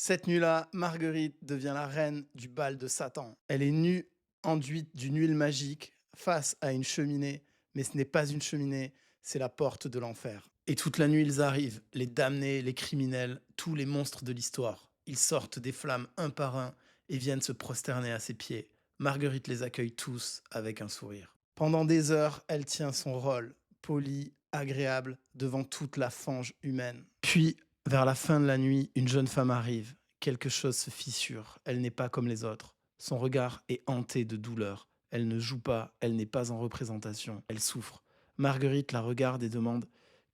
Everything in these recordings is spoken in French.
Cette nuit-là, Marguerite devient la reine du bal de Satan. Elle est nue, enduite d'une huile magique, face à une cheminée, mais ce n'est pas une cheminée, c'est la porte de l'enfer. Et toute la nuit, ils arrivent, les damnés, les criminels, tous les monstres de l'histoire. Ils sortent des flammes un par un et viennent se prosterner à ses pieds. Marguerite les accueille tous avec un sourire. Pendant des heures, elle tient son rôle, polie, agréable, devant toute la fange humaine. Puis, vers la fin de la nuit, une jeune femme arrive. Quelque chose se fissure. Elle n'est pas comme les autres. Son regard est hanté de douleur. Elle ne joue pas, elle n'est pas en représentation. Elle souffre. Marguerite la regarde et demande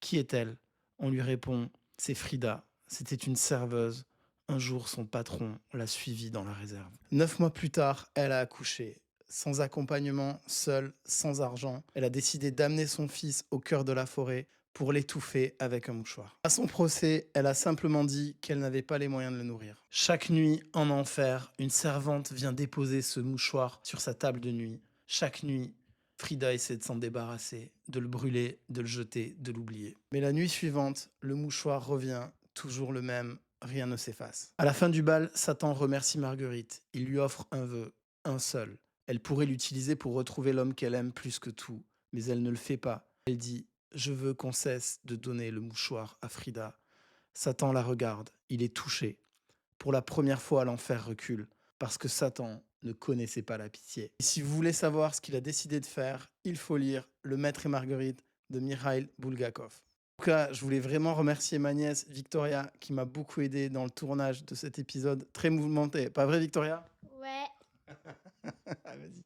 qui est-elle. On lui répond c'est Frida. C'était une serveuse. Un jour, son patron l'a suivie dans la réserve. 9 mois plus tard, elle a accouché. Sans accompagnement, seule, sans argent, elle a décidé d'amener son fils au cœur de la forêt pour l'étouffer avec un mouchoir. À son procès, elle a simplement dit qu'elle n'avait pas les moyens de le nourrir. Chaque nuit, en enfer, une servante vient déposer ce mouchoir sur sa table de nuit. Chaque nuit, Frida essaie de s'en débarrasser, de le brûler, de le jeter, de l'oublier. Mais la nuit suivante, le mouchoir revient, toujours le même, rien ne s'efface. À la fin du bal, Satan remercie Marguerite. Il lui offre un vœu, un seul. Elle pourrait l'utiliser pour retrouver l'homme qu'elle aime plus que tout, mais elle ne le fait pas. Elle dit je veux qu'on cesse de donner le mouchoir à Frida. Satan la regarde, il est touché. Pour la première fois, l'enfer recule, parce que Satan ne connaissait pas la pitié. Et si vous voulez savoir ce qu'il a décidé de faire, il faut lire Le Maître et Marguerite de Mikhail Bulgakov. En tout cas, je voulais vraiment remercier ma nièce Victoria qui m'a beaucoup aidé dans le tournage de cet épisode très mouvementé. Pas vrai, Victoria? Ouais. Ah, vas-y.